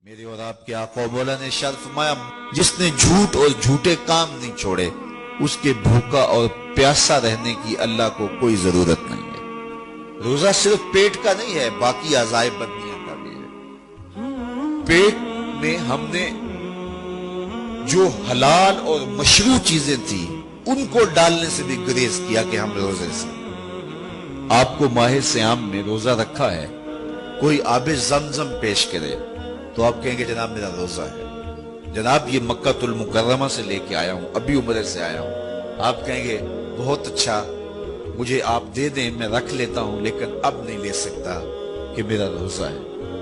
میرے اور آپ کے آقا و مولا نے ارشاد فرمایا، جس نے جھوٹ اور جھوٹے کام نہیں چھوڑے اس کے بھوکا اور پیاسا رہنے کی اللہ کو کوئی ضرورت نہیں ہے۔ روزہ صرف پیٹ کا نہیں ہے، باقی اعضائے بدنیاں کا بھی ہے۔ پیٹ میں ہم نے جو حلال اور مشروع چیزیں تھیں ان کو ڈالنے سے بھی گریز کیا کہ ہم روزے سے۔ آپ کو ماہ صیام میں روزہ رکھا ہے، کوئی آب زمزم پیش کرے تو آپ کہیں گے جناب میرا روزہ ہے، جناب یہ مکہ المکرمہ سے لے کے آیا ہوں، ابھی عمرے سے آیا ہوں۔ آپ کہیں گے بہت اچھا، مجھے آپ دے دیں، میں رکھ لیتا ہوں، لیکن اب نہیں لے سکتا کہ میرا روزہ ہے۔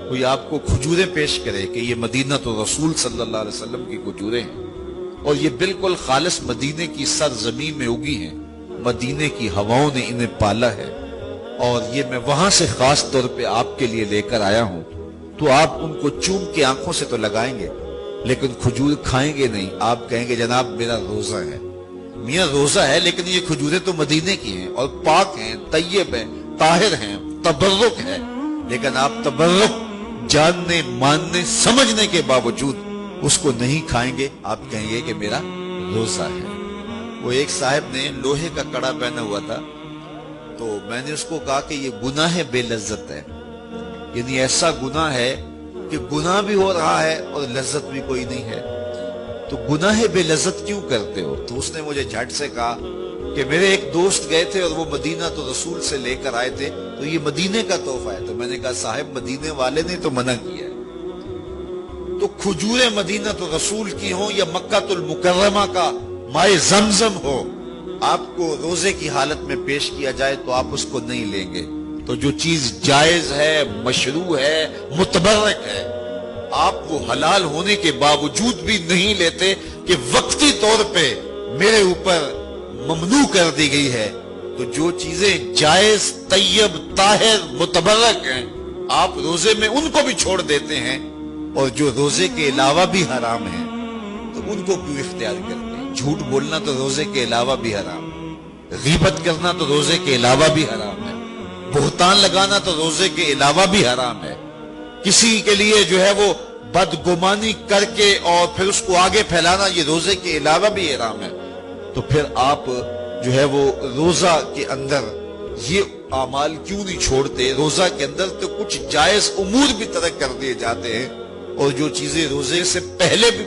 کوئی آپ کو کھجوریں پیش کرے کہ یہ مدینہ تو رسول صلی اللہ علیہ وسلم کی کھجوریں ہیں اور یہ بالکل خالص مدینے کی سرزمین میں اگی ہیں، مدینے کی ہواؤں نے انہیں پالا ہے اور یہ میں وہاں سے خاص طور پہ آپ کے لیے لے کر آیا ہوں، تو آپ ان کو چوم کے آنکھوں سے تو لگائیں گے لیکن کھجور کھائیں گے نہیں۔ آپ کہیں گے جناب میرا روزہ ہے۔ میاں روزہ ہے لیکن یہ کھجوریں تو مدینے کی ہیں اور پاک ہیں، طیب ہیں، طاہر ہیں، تبرک ہے، لیکن آپ تبرک جاننے ماننے سمجھنے کے باوجود اس کو نہیں کھائیں گے۔ آپ کہیں گے کہ میرا روزہ ہے۔ وہ ایک صاحب نے لوہے کا کڑا پہنا ہوا تھا، تو میں نے اس کو کہا کہ یہ گناہ بے لذت ہے، یعنی ایسا گناہ ہے کہ گناہ بھی ہو رہا ہے اور لذت بھی کوئی نہیں ہے، تو گناہ بے لذت کیوں کرتے ہو؟ تو اس نے مجھے جھٹ سے کہا کہ میرے ایک دوست گئے تھے اور وہ مدینہ تو رسول سے لے کر آئے تھے، تو یہ مدینے کا تحفہ ہے۔ تو میں نے کہا صاحب مدینے والے نے تو منع کیا ہے، تو کھجوریں مدینہ تو رسول کی ہوں یا مکہ المکرمہ کا ماء زمزم ہو، آپ کو روزے کی حالت میں پیش کیا جائے تو آپ اس کو نہیں لیں گے۔ تو جو چیز جائز ہے، مشروع ہے، متبرک ہے، آپ وہ حلال ہونے کے باوجود بھی نہیں لیتے کہ وقتی طور پہ میرے اوپر ممنوع کر دی گئی ہے۔ تو جو چیزیں جائز، طیب، طاہر، متبرک ہیں، آپ روزے میں ان کو بھی چھوڑ دیتے ہیں، اور جو روزے کے علاوہ بھی حرام ہیں تو ان کو کیوں اختیار کرتے ہیں؟ جھوٹ بولنا تو روزے کے علاوہ بھی حرام ہے، غیبت کرنا تو روزے کے علاوہ بھی حرام ہے، بہتان لگانا تو روزے کے علاوہ بھی حرام ہے، کسی کے لیے جو ہے وہ بدگمانی کر کے اور پھر اس کو آگے پھیلانا یہ روزے کے علاوہ بھی حرام ہے۔ تو پھر آپ جو ہے وہ روزہ کے اندر یہ اعمال کیوں نہیں چھوڑتے؟ روزہ کے اندر تو کچھ جائز امور بھی ترک کر دیے جاتے ہیں، اور جو چیزیں روزے سے پہلے بھی